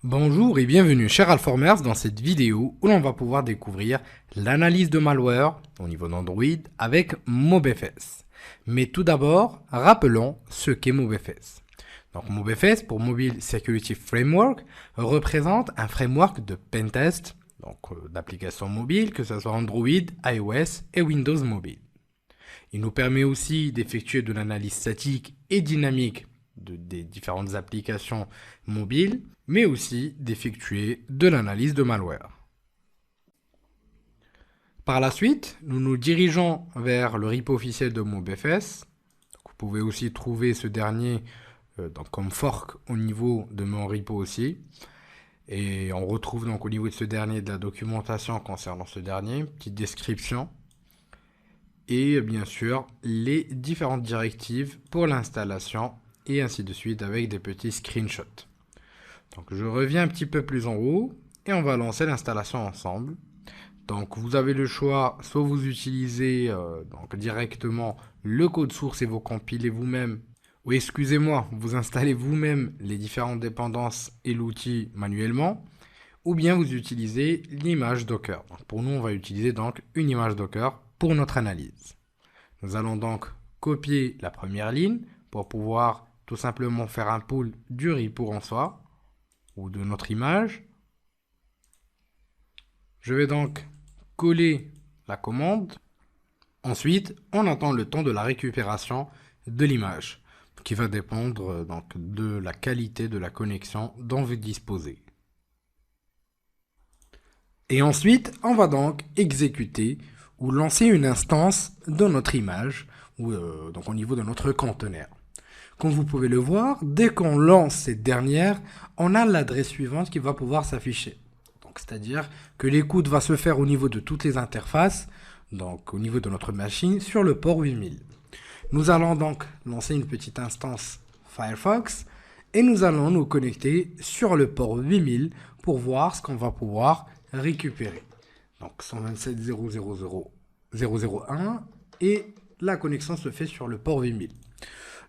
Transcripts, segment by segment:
Bonjour et bienvenue chers Alformers dans cette vidéo où l'on va pouvoir découvrir l'analyse de malware au niveau d'Android avec MobFS. Mais tout d'abord, rappelons ce qu'est MobFS. Donc MobFS pour Mobile Security Framework représente un framework de pentest, d'applications mobiles, que ce soit Android, iOS et Windows Mobile. Il nous permet aussi d'effectuer de l'analyse statique et dynamique des différentes applications mobiles, mais aussi d'effectuer de l'analyse de malware. Par la suite, nous nous dirigeons vers le repo officiel de MobFS. Vous pouvez aussi trouver ce dernier comme fork au niveau de mon repo aussi. Et on retrouve donc au niveau de ce dernier de la documentation concernant ce dernier, petite description. Et bien sûr, les différentes directives pour l'installation et ainsi de suite avec des petits screenshots. Donc je reviens un petit peu plus en haut et on va lancer l'installation ensemble. Donc vous avez le choix, soit vous utilisez directement le code source et vous compilez vous-même, ou excusez-moi, vous installez vous-même les différentes dépendances et l'outil manuellement, ou bien vous utilisez l'image Docker. Donc pour nous, on va utiliser donc une image Docker pour notre analyse. Nous allons donc copier la première ligne pour pouvoir tout simplement faire un pull du repo en soi ou de notre image. Je vais donc coller la commande. Ensuite, on attend le temps de la récupération de l'image qui va dépendre donc de la qualité de la connexion dont vous disposez. Et ensuite, on va donc exécuter ou lancer une instance de notre image ou donc au niveau de notre conteneur. Comme vous pouvez le voir, dès qu'on lance cette dernière, on a l'adresse suivante qui va pouvoir s'afficher. Donc, c'est-à-dire que l'écoute va se faire au niveau de toutes les interfaces, donc au niveau de notre machine, sur le port 8000. Nous allons donc lancer une petite instance Firefox et nous allons nous connecter sur le port 8000 pour voir ce qu'on va pouvoir récupérer. Donc 127.0.0.0.0.1 et la connexion se fait sur le port 8000.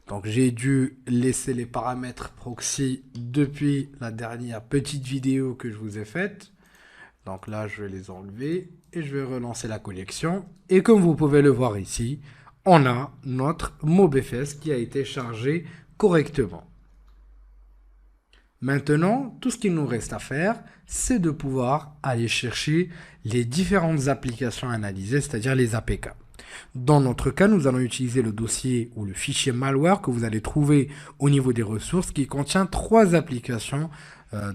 Donc j'ai dû laisser les paramètres proxy depuis la dernière petite vidéo que je vous ai faite. Donc là, je vais les enlever et je vais relancer la connexion. Et comme vous pouvez le voir ici, on a notre MobFS qui a été chargé correctement. Maintenant, tout ce qu'il nous reste à faire, c'est de pouvoir aller chercher les différentes applications analysées, c'est-à-dire les APK. Dans notre cas, nous allons utiliser le dossier ou le fichier malware que vous allez trouver au niveau des ressources qui contient 3 applications,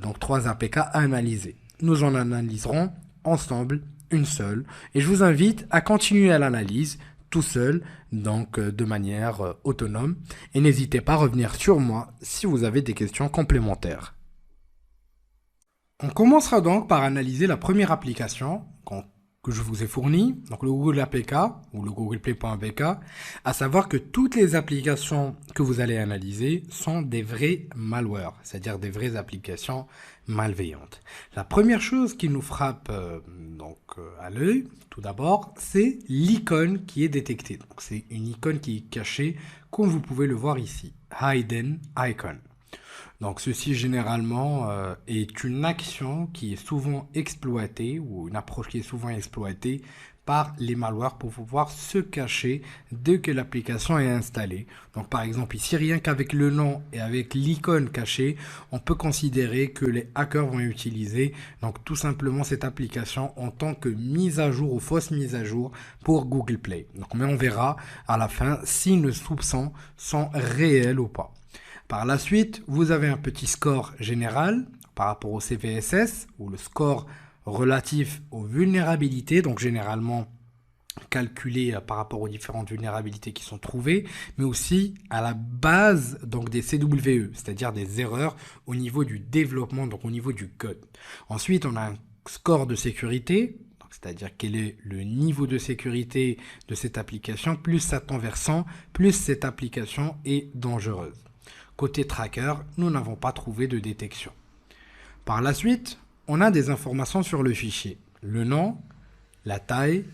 donc 3 APK à analyser. Nous en analyserons ensemble une seule et je vous invite à continuer à l'analyse tout seul, donc de manière autonome. Et n'hésitez pas à revenir sur moi si vous avez des questions complémentaires. On commencera donc par analyser la première application que je vous ai fournie, donc le Google APK ou le Google Play.apk, à savoir que toutes les applications que vous allez analyser sont des vrais malwares, c'est-à-dire des vraies applications malveillantes. La première chose qui nous frappe à l'œil, tout d'abord, c'est l'icône qui est détectée. Donc c'est une icône qui est cachée, comme vous pouvez le voir ici, Hidden Icon. Donc ceci généralement est une action qui est souvent exploitée ou une approche qui est souvent exploitée par les malwares pour pouvoir se cacher dès que l'application est installée. Donc par exemple ici, rien qu'avec le nom et avec l'icône cachée, on peut considérer que les hackers vont utiliser donc tout simplement cette application en tant que mise à jour ou fausse mise à jour pour Google Play. Donc, mais on verra à la fin si nos soupçons sont réels ou pas. Par la suite, vous avez un petit score général par rapport au CVSS ou le score relatif aux vulnérabilités, donc généralement calculé par rapport aux différentes vulnérabilités qui sont trouvées, mais aussi à la base donc des CWE, c'est-à-dire des erreurs au niveau du développement, donc au niveau du code. Ensuite, on a un score de sécurité, c'est-à-dire quel est le niveau de sécurité de cette application, plus ça tend vers 100, plus cette application est dangereuse. Côté tracker, nous n'avons pas trouvé de détection. Par la suite, on a des informations sur le fichier, le nom, la taille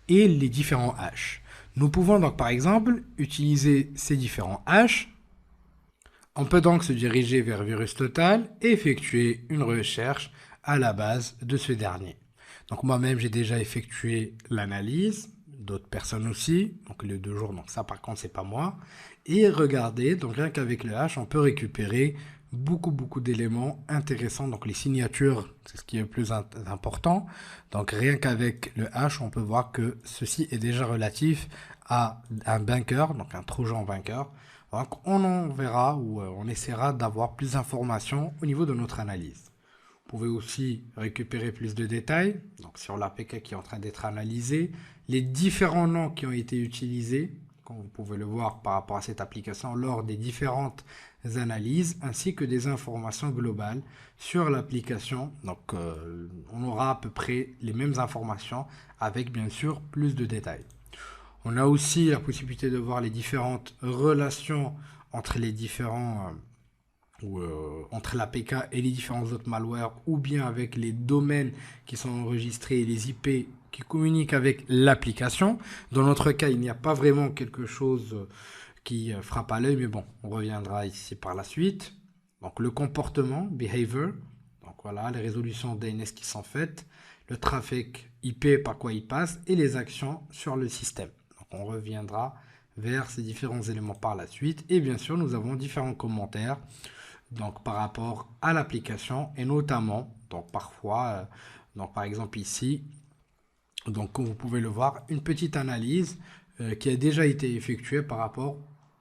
et les différents hashes. Nous pouvons donc par exemple utiliser ces différents hashes On peut donc se diriger vers Virus Total et effectuer une recherche à la base de ce dernier. Donc moi-même, j'ai déjà effectué l'analyse, d'autres personnes aussi, donc les 2 jours, donc ça par contre, c'est pas moi. Et regardez, donc rien qu'avec le hash, on peut récupérer beaucoup d'éléments intéressants. Donc les signatures, c'est ce qui est le plus important. Donc rien qu'avec le hash, on peut voir que ceci est déjà relatif à un banker, donc un trojan banker. Donc on en verra ou on essaiera d'avoir plus d'informations au niveau de notre analyse. Vous pouvez aussi récupérer plus de détails donc sur l'APK qui est en train d'être analysé, les différents noms qui ont été utilisés, comme vous pouvez le voir par rapport à cette application lors des différentes analyses, ainsi que des informations globales sur l'application. Donc on aura à peu près les mêmes informations avec bien sûr plus de détails. On a aussi la possibilité de voir les différentes relations entre les différents entre l'APK et les différents autres malwares, ou bien avec les domaines qui sont enregistrés et les IP qui communiquent avec l'application. Dans notre cas, il n'y a pas vraiment quelque chose qui frappe à l'œil, mais bon, on reviendra ici par la suite. Donc le comportement, behavior, donc voilà, les résolutions DNS qui sont faites, le trafic IP par quoi il passe et les actions sur le système. Donc on reviendra vers ces différents éléments par la suite. Et bien sûr, nous avons différents commentaires donc par rapport à l'application et notamment, donc parfois, donc par exemple ici, donc comme vous pouvez le voir, une petite analyse qui a déjà été effectuée par rapport,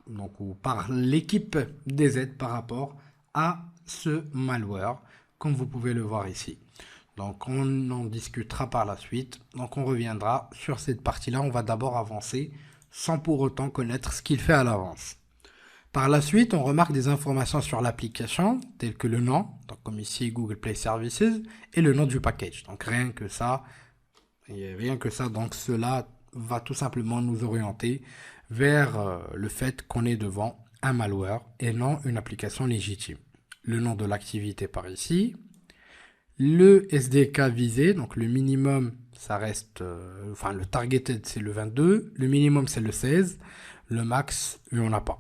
donc ou par l'équipe DZ par rapport à ce malware, comme vous pouvez le voir ici. Donc on en discutera par la suite. Donc on reviendra sur cette partie-là. On va d'abord avancer sans pour autant connaître ce qu'il fait à l'avance. Par la suite, on remarque des informations sur l'application, telles que le nom, donc comme ici Google Play Services, et le nom du package. Donc rien que ça, donc cela va tout simplement nous orienter vers le fait qu'on est devant un malware et non une application légitime. Le nom de l'activité par ici, le SDK visé, donc le minimum, ça reste, le targeted c'est le 22, le minimum c'est le 16, le max, il n'y en a pas.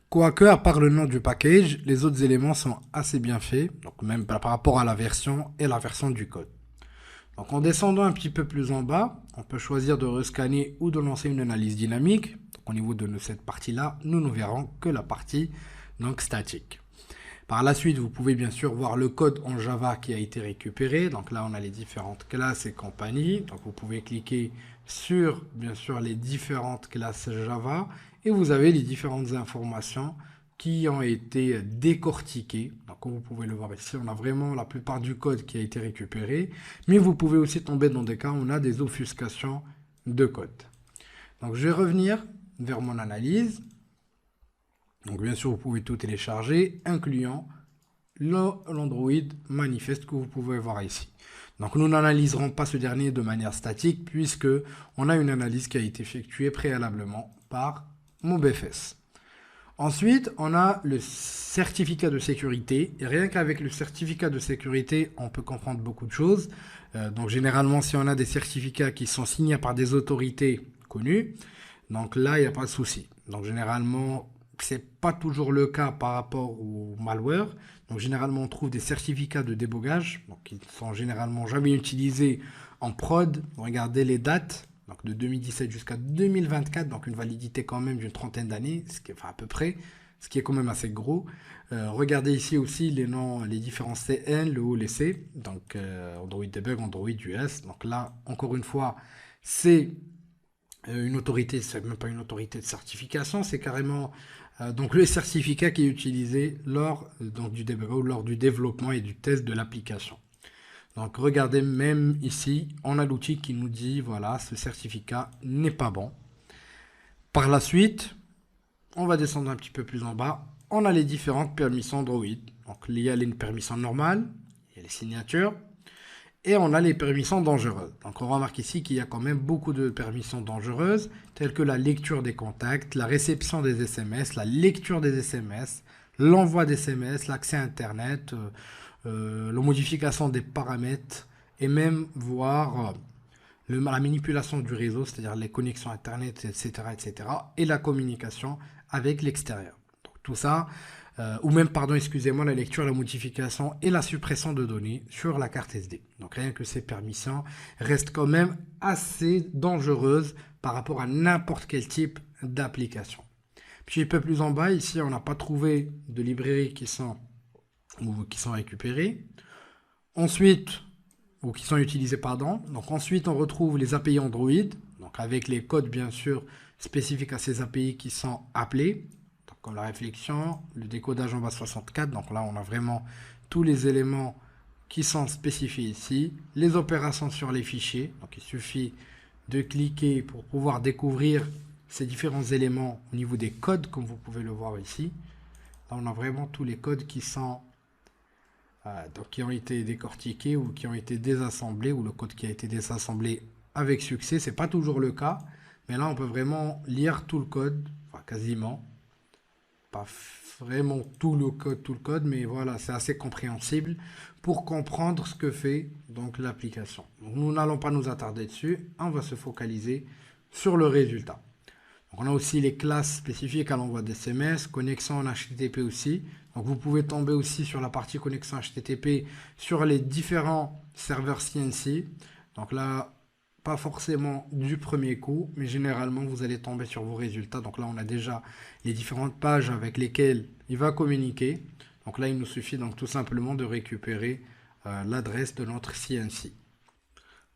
Quoique, à part le nom du package, les autres éléments sont assez bien faits, donc même par rapport à la version et la version du code. Donc en descendant un petit peu plus en bas, on peut choisir de rescanner ou de lancer une analyse dynamique. Donc, au niveau de cette partie-là, nous ne verrons que la partie donc, statique. Par la suite, vous pouvez bien sûr voir le code en Java qui a été récupéré. Donc là, on a les différentes classes et compagnie. Donc vous pouvez cliquer sur, bien sûr, les différentes classes Java et vous avez les différentes informations qui ont été décortiquées. Donc comme vous pouvez le voir ici, on a vraiment la plupart du code qui a été récupéré. Mais vous pouvez aussi tomber dans des cas où on a des offuscations de code. Donc je vais revenir vers mon analyse. Donc bien sûr, vous pouvez tout télécharger, incluant l'Android manifeste que vous pouvez voir ici. Donc nous n'analyserons pas ce dernier de manière statique puisque on a une analyse qui a été effectuée préalablement par MoBFS. Ensuite, on a le certificat de sécurité. Et rien qu'avec le certificat de sécurité, on peut comprendre beaucoup de choses. Donc généralement, si on a des certificats qui sont signés par des autorités connues, donc là, il n'y a pas de souci. Donc généralement, c'est pas toujours le cas par rapport au malware. Donc généralement, on trouve des certificats de débogage, donc qui sont généralement jamais utilisés en prod. Regardez les dates, donc de 2017 jusqu'à 2024, donc une validité quand même d'une 30aine d'années, enfin à peu près, ce qui est quand même assez gros. Regardez ici aussi les noms, les différents CN, le O, les C, donc Android Debug, Android US. Donc là, encore une fois, c'est une autorité, c'est même pas une autorité de certification, c'est carrément donc le certificat qui est utilisé lors donc, du debug ou lors du développement et du test de l'application. Donc regardez, même ici, on a l'outil qui nous dit voilà, ce certificat n'est pas bon. Par la suite, on va descendre un petit peu plus en bas. On a les différentes permissions Android. Donc il y a les permissions normales, il y a les signatures, et on a les permissions dangereuses. Donc on remarque ici qu'il y a quand même beaucoup de permissions dangereuses, telles que la lecture des contacts, la réception des SMS, la lecture des SMS, l'envoi des SMS, l'accès à Internet, la modification des paramètres, et même voir la manipulation du réseau, c'est-à-dire les connexions Internet, etc., etc., et la communication avec l'extérieur. tout ça, ou même, pardon, excusez-moi, la lecture, la modification et la suppression de données sur la carte SD. Donc rien que ces permissions restent quand même assez dangereuses par rapport à n'importe quel type d'application. Puis un peu plus en bas, ici, on n'a pas trouvé de librairies qui sont récupérées. Ensuite, ou qui sont utilisées, pardon. Donc ensuite, on retrouve les API Android, donc avec les codes, bien sûr, spécifiques à ces API qui sont appelés, donc comme la réflexion, le décodage en base 64. Donc là, on a vraiment tous les éléments qui sont spécifiés ici. Les opérations sur les fichiers. Donc il suffit de cliquer pour pouvoir découvrir ces différents éléments au niveau des codes, comme vous pouvez le voir ici. Là, on a vraiment tous les codes qui sont donc qui ont été décortiqués ou qui ont été désassemblés, ou le code qui a été désassemblé avec succès. C'est pas toujours le cas, mais là on peut vraiment lire tout le code, enfin quasiment, pas vraiment tout le code, mais voilà, c'est assez compréhensible pour comprendre ce que fait donc l'application. Nous n'allons pas nous attarder dessus, on va se focaliser sur le résultat. Donc on a aussi les classes spécifiques à l'envoi d'SMS, connexion en HTTP aussi. Donc vous pouvez tomber aussi sur la partie connexion HTTP sur les différents serveurs CNC. Donc là, pas forcément du premier coup, mais généralement vous allez tomber sur vos résultats. Donc là, on a déjà les différentes pages avec lesquelles il va communiquer. Donc là, il nous suffit donc tout simplement de récupérer l'adresse de notre CNC.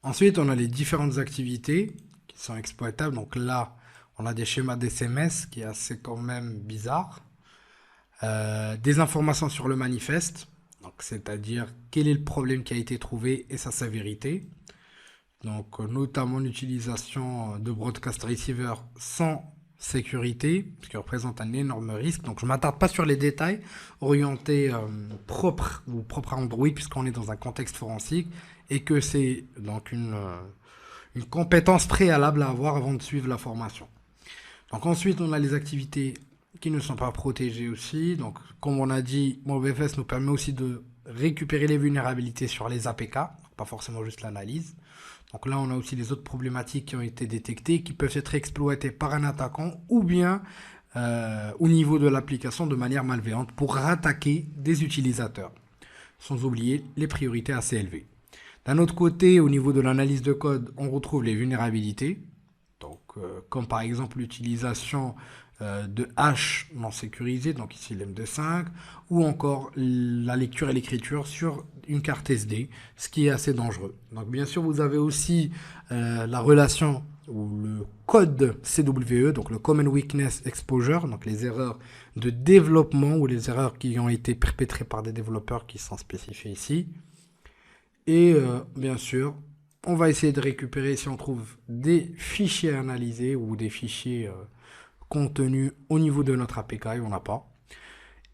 Ensuite, on a les différentes activités qui sont exploitables. Donc là, on a des schémas d'SMS qui est assez quand même bizarre. Des informations sur le manifeste, c'est-à-dire quel est le problème qui a été trouvé et sa sévérité. Donc notamment l'utilisation de broadcast receiver sans sécurité, ce qui représente un énorme risque. Donc je ne m'attarde pas sur les détails orientés propres à Android, puisqu'on est dans un contexte forensique et que c'est donc une compétence préalable à avoir avant de suivre la formation. Donc ensuite, on a les activités qui ne sont pas protégées aussi. Donc comme on a dit, MobFS nous permet aussi de récupérer les vulnérabilités sur les APK, pas forcément juste l'analyse. Donc là, on a aussi les autres problématiques qui ont été détectées, qui peuvent être exploitées par un attaquant ou bien au niveau de l'application de manière malveillante pour rattaquer des utilisateurs. Sans oublier les priorités assez élevées. D'un autre côté, au niveau de l'analyse de code, on retrouve les vulnérabilités. Donc, comme par exemple l'utilisation de hash non sécurisées, donc ici l'MD5, ou encore la lecture et l'écriture sur une carte SD, ce qui est assez dangereux. Donc bien sûr, vous avez aussi la relation ou le code CWE, donc le Common Weakness Exposure, donc les erreurs de développement ou les erreurs qui ont été perpétrées par des développeurs qui sont spécifiés ici. Et bien sûr, on va essayer de récupérer si on trouve des fichiers analysés ou des fichiers contenus au niveau de notre APK, et on n'a pas.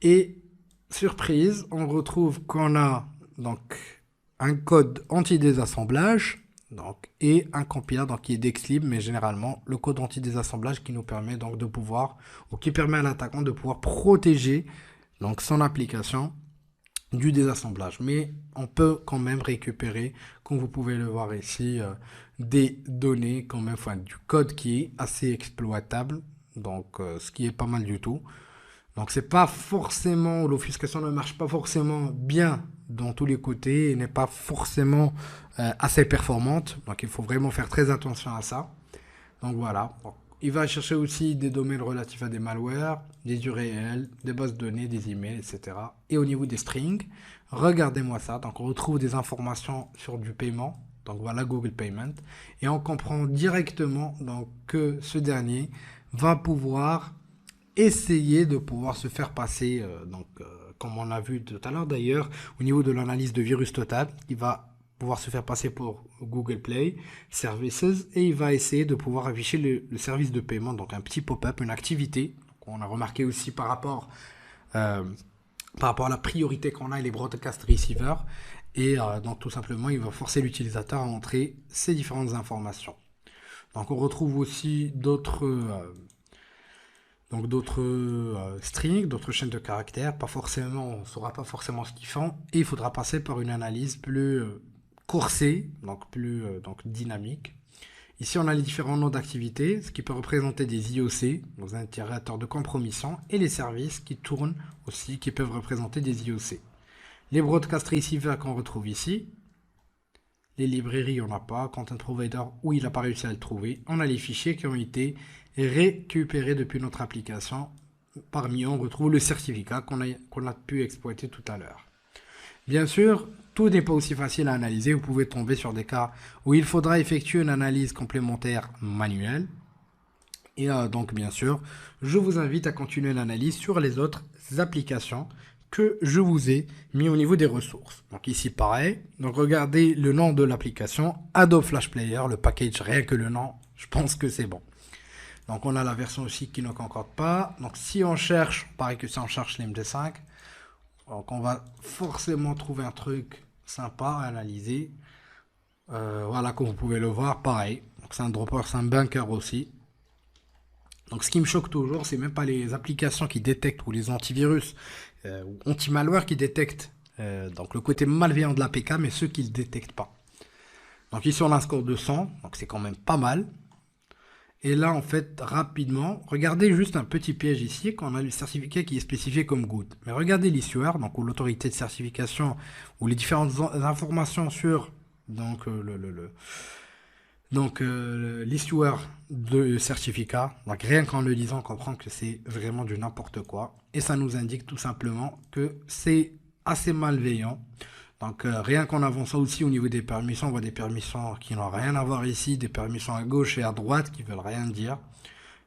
Et surprise, on retrouve qu'on a donc un code anti-désassemblage et un compilateur donc, qui est d'Exlib, mais généralement le code anti-désassemblage qui nous permet donc de pouvoir, ou qui permet à l'attaquant de pouvoir protéger donc, son application du désassemblage. Mais on peut quand même récupérer, comme vous pouvez le voir ici, des données quand même, enfin du code qui est assez exploitable, donc ce qui est pas mal du tout. Donc c'est pas forcément, l'obfuscation ne marche pas forcément bien dans tous les côtés et n'est pas forcément assez performante. Donc il faut vraiment faire très attention à ça. Donc voilà. Donc, il va chercher aussi des domaines relatifs à des malwares, des URL, des bases de données, des emails, etc. Et au niveau des strings, regardez-moi ça. Donc on retrouve des informations sur du paiement. Donc voilà Google Payment. Et on comprend directement donc, que ce dernier va pouvoir essayer de pouvoir se faire passer, comme on a vu tout à l'heure d'ailleurs, au niveau de l'analyse de virus total, il va pouvoir se faire passer pour Google Play Services et il va essayer de pouvoir afficher le service de paiement, donc un petit pop-up, une activité. Donc on a remarqué aussi par rapport à la priorité qu'on a et les broadcast receivers et donc tout simplement il va forcer l'utilisateur à entrer ces différentes informations. Donc on retrouve aussi d'autres strings, d'autres chaînes de caractères, pas forcément, on ne saura pas forcément ce qu'ils font, et il faudra passer par une analyse plus coursée, donc plus dynamique. Ici, on a les différents noms d'activité, ce qui peut représenter des IOC, des intégrateurs de compromission, et les services qui tournent aussi, qui peuvent représenter des IOC. Les broadcast receivers qu'on retrouve ici, les librairies, on n'a pas, content provider, où il n'a pas réussi à le trouver. On a les fichiers qui ont été récupérés depuis notre application. Parmi eux, on retrouve le certificat qu'on a pu exploiter tout à l'heure. Bien sûr, tout n'est pas aussi facile à analyser. Vous pouvez tomber sur des cas où il faudra effectuer une analyse complémentaire manuelle. Et donc, bien sûr, je vous invite à continuer l'analyse sur les autres applications que je vous ai mis au niveau des ressources. Donc ici, pareil. Donc, regardez le nom de l'application, Adobe Flash Player, le package, rien que le nom, je pense que c'est bon. Donc, on a la version aussi qui ne concorde pas. Donc, si on cherche, pareil que si on cherche l'MD5, donc on va forcément trouver un truc sympa à analyser. Voilà, comme vous pouvez le voir, pareil. Donc, c'est un dropper, c'est un bunker aussi. Donc, ce qui me choque toujours, c'est même pas les applications qui détectent ou les antivirus ou anti-malware qui détectent donc le côté malveillant de l'APK, mais ceux qui ne le détectent pas. Donc, ici, on a un score de 100, donc c'est quand même pas mal. Et là, en fait, rapidement, regardez juste un petit piège ici, quand on a le certificat qui est spécifié comme good. Mais regardez l'issuer, donc ou l'autorité de certification, ou les différentes informations sur donc l'issuer de certificat. Donc rien qu'en le lisant, on comprend que c'est vraiment du n'importe quoi. Et ça nous indique tout simplement que c'est assez malveillant. Donc rien qu'en avançant aussi au niveau des permissions, on voit des permissions qui n'ont rien à voir ici, des permissions à gauche et à droite qui veulent rien dire.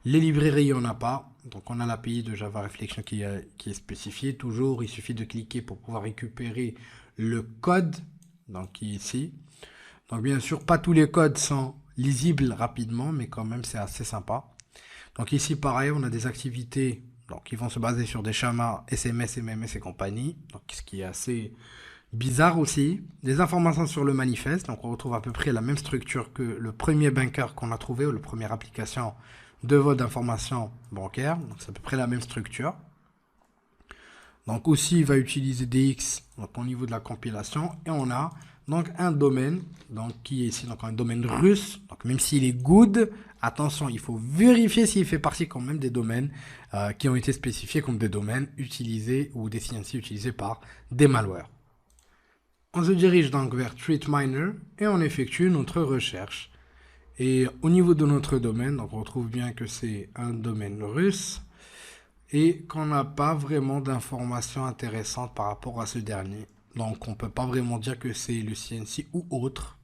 Les librairies, on n'a pas. Donc on a l'API de Java Reflection qui est spécifié. Toujours, il suffit de cliquer pour pouvoir récupérer le code, donc qui est ici. Donc bien sûr, pas tous les codes sont lisibles rapidement, mais quand même c'est assez sympa. Donc ici, pareil, on a des activités donc, qui vont se baser sur des schémas SMS, MMS et compagnie. Donc ce qui est assez bizarre aussi. Des informations sur le manifeste. Donc on retrouve à peu près la même structure que le premier bunker qu'on a trouvé, ou la première application de vote d'informations bancaires. Donc c'est à peu près la même structure. Donc aussi, il va utiliser DX donc, au niveau de la compilation. Et on a donc un domaine donc, qui est ici donc, un domaine russe. Donc même s'il est good, attention, il faut vérifier s'il fait partie quand même des domaines qui ont été spécifiés comme des domaines utilisés ou des CNC utilisés par des malwares. On se dirige donc vers TreatMiner et on effectue notre recherche. Et au niveau de notre domaine, donc on retrouve bien que c'est un domaine russe et qu'on n'a pas vraiment d'informations intéressantes par rapport à ce dernier. Donc on ne peut pas vraiment dire que c'est le CNC ou autre,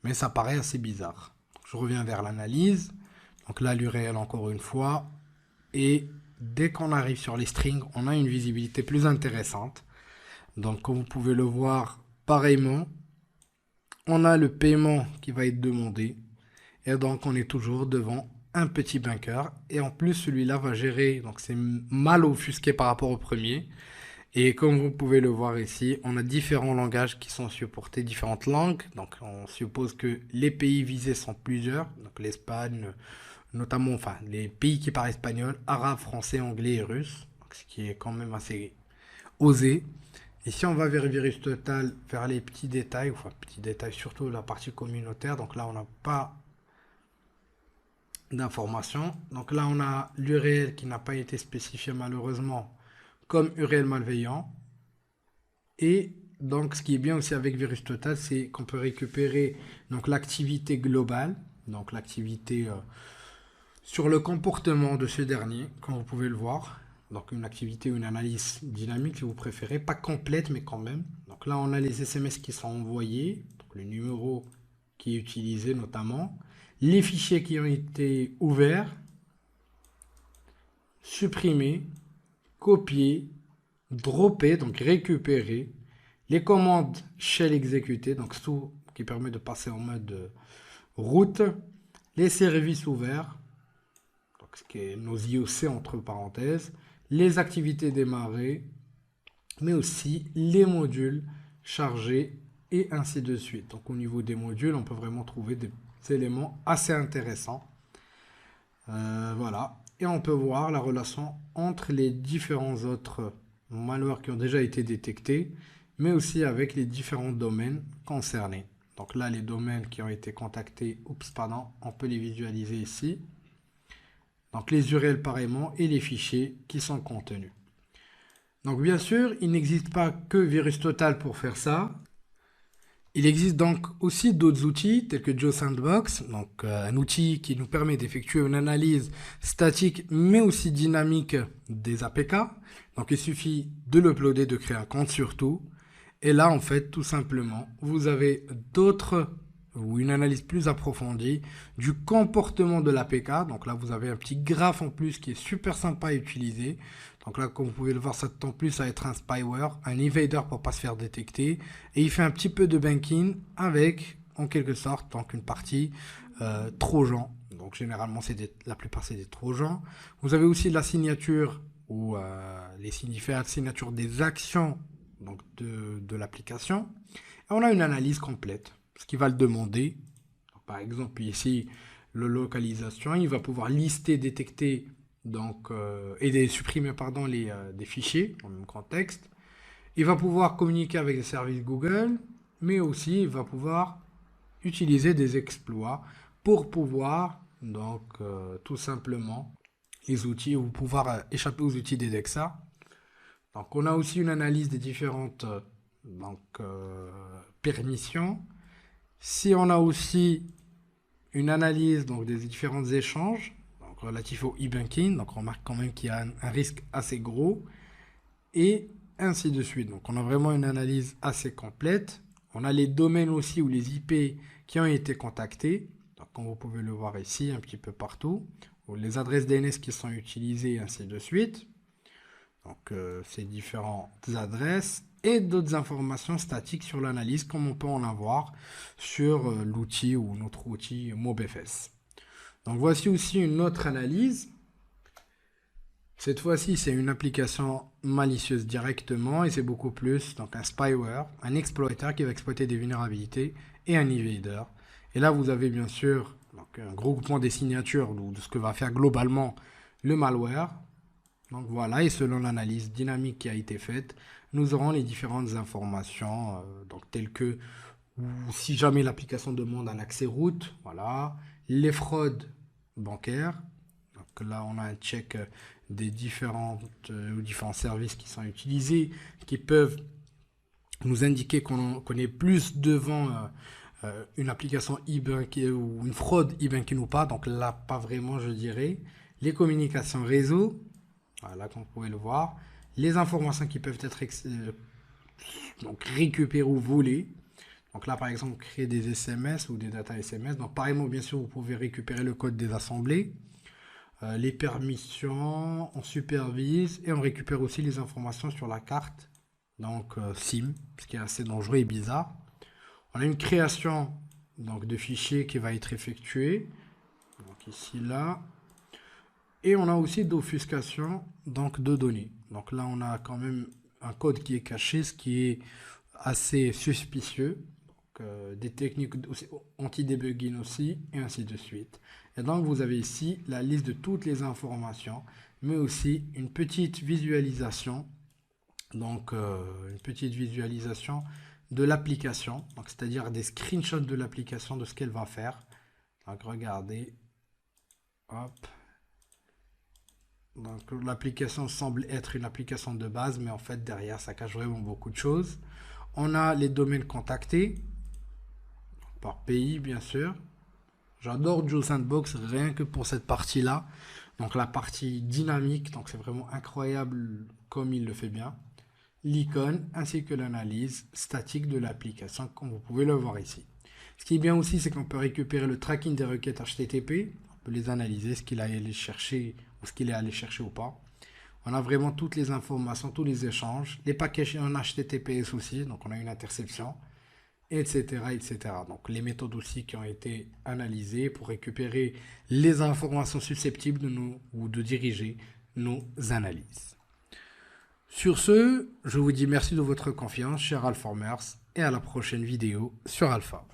mais ça paraît assez bizarre. Je reviens vers l'analyse. Donc là, l'URL encore une fois. Et dès qu'on arrive sur les strings, on a une visibilité plus intéressante. Donc comme vous pouvez le voir, pareillement, on a le paiement qui va être demandé. Et donc on est toujours devant un petit bunker. Et en plus, celui-là va gérer, donc c'est mal offusqué par rapport au premier. Et comme vous pouvez le voir ici, on a différents langages qui sont supportés, différentes langues. Donc on suppose que les pays visés sont plusieurs. Donc l'Espagne, notamment, enfin les pays qui parlent espagnol, arabe, français, anglais et russe. Donc, ce qui est quand même assez osé. Et si on va vers Virus Total, vers les petits détails, enfin petits détails, surtout la partie communautaire. Donc là, on n'a pas d'informations. Donc là, on a l'URL qui n'a pas été spécifié malheureusement comme URL malveillant. Et donc, ce qui est bien aussi avec Virus Total, c'est qu'on peut récupérer donc l'activité globale, donc l'activité sur le comportement de ce dernier, comme vous pouvez le voir. Donc, une activité ou une analyse dynamique, si vous préférez, pas complète, mais quand même. Donc là, on a les SMS qui sont envoyés, donc le numéro qui est utilisé notamment, les fichiers qui ont été ouverts, supprimés, copier, dropper, donc récupérer, les commandes shell exécutées, donc tout qui permet de passer en mode route, les services ouverts, donc ce qui est nos IOC entre parenthèses, les activités démarrées, mais aussi les modules chargés et ainsi de suite. Donc au niveau des modules, on peut vraiment trouver des éléments assez intéressants. Voilà. Et on peut voir la relation entre les différents autres malwares qui ont déjà été détectés, mais aussi avec les différents domaines concernés. Donc là, les domaines qui ont été contactés, on peut les visualiser ici. Donc les URL pareillement et les fichiers qui sont contenus. Donc bien sûr, il n'existe pas que VirusTotal pour faire ça. Il existe donc aussi d'autres outils tels que JoSandbox, donc un outil qui nous permet d'effectuer une analyse statique mais aussi dynamique des APK. Donc il suffit de l'uploader, de créer un compte surtout. Et là, en fait, tout simplement, vous avez une analyse plus approfondie du comportement de l'APK. Donc là, vous avez un petit graphe en plus qui est super sympa à utiliser. Donc là, comme vous pouvez le voir, ça tend plus à être un spyware, un invader pour pas se faire détecter. Et il fait un petit peu de banking avec, en quelque sorte, donc une partie trojan. Donc généralement, la plupart, c'est des trojans. Vous avez aussi la signature ou les signatures des actions donc de l'application. Et on a une analyse complète, ce qui va le demander. Donc, par exemple, ici, le localisation, il va pouvoir lister, détecter donc, supprimer des fichiers dans le même contexte. Il va pouvoir communiquer avec les services Google, mais aussi il va pouvoir utiliser des exploits pour pouvoir donc tout simplement les outils ou pouvoir échapper aux outils des DEXA. Donc on a aussi une analyse des différentes permissions. Si on a aussi une analyse donc des différents échanges donc, relatifs au e-banking, donc on remarque quand même qu'il y a un risque assez gros et ainsi de suite. Donc on a vraiment une analyse assez complète. On a les domaines aussi ou les IP qui ont été contactés. Donc comme vous pouvez le voir ici un petit peu partout. Ou les adresses DNS qui sont utilisées et ainsi de suite. Donc ces différentes adresses et d'autres informations statiques sur l'analyse comme on peut en avoir sur l'outil ou notre outil MobFS. Donc voici aussi une autre analyse. Cette fois-ci, c'est une application malicieuse directement et c'est beaucoup plus donc un spyware, un exploiteur qui va exploiter des vulnérabilités et un invader. Et là, vous avez bien sûr donc, un gros groupement des signatures de ce que va faire globalement le malware. Donc voilà, et selon l'analyse dynamique qui a été faite, nous aurons les différentes informations, donc telles que si jamais l'application demande un accès root, voilà, les fraudes bancaires. Donc là, on a un check des différents services qui sont utilisés, qui peuvent nous indiquer qu'on est plus devant une application e-banking ou une fraude e-banking ou pas. Donc là, pas vraiment, je dirais. Les communications réseau. Voilà, comme vous pouvez le voir, les informations qui peuvent être donc récupérées ou volées. Donc là, par exemple, créer des SMS ou des data SMS. Donc, pareillement, bien sûr, vous pouvez récupérer le code des assemblées. Les permissions, on supervise et on récupère aussi les informations sur la carte. Donc, SIM, ce qui est assez dangereux et bizarre. On a une création donc, de fichiers qui va être effectuée. Donc, ici, là. Et on a aussi d'offuscation donc de données. Donc là, on a quand même un code qui est caché, ce qui est assez suspicieux. Donc, des techniques anti-debugging aussi, et ainsi de suite. Et donc, vous avez ici la liste de toutes les informations, mais aussi une petite visualisation. Donc, une petite visualisation de l'application. Donc, c'est-à-dire des screenshots de l'application, de ce qu'elle va faire. Donc, regardez. Hop. Donc l'application semble être une application de base, mais en fait derrière ça cache vraiment beaucoup de choses. On a les domaines contactés, par pays bien sûr. J'adore JoSandbox rien que pour cette partie-là. Donc la partie dynamique, donc c'est vraiment incroyable comme il le fait bien. L'icône ainsi que l'analyse statique de l'application, comme vous pouvez le voir ici. Ce qui est bien aussi, c'est qu'on peut récupérer le tracking des requêtes HTTP. On peut les analyser, ce qu'il a allé chercher ou ce qu'il est allé chercher ou pas. On a vraiment toutes les informations, tous les échanges, les paquets en HTTPS aussi, donc on a une interception, etc., etc. Donc les méthodes aussi qui ont été analysées pour récupérer les informations susceptibles de nous ou de diriger nos analyses. Sur ce, je vous dis merci de votre confiance, chers Alformers, et à la prochaine vidéo sur Alpha.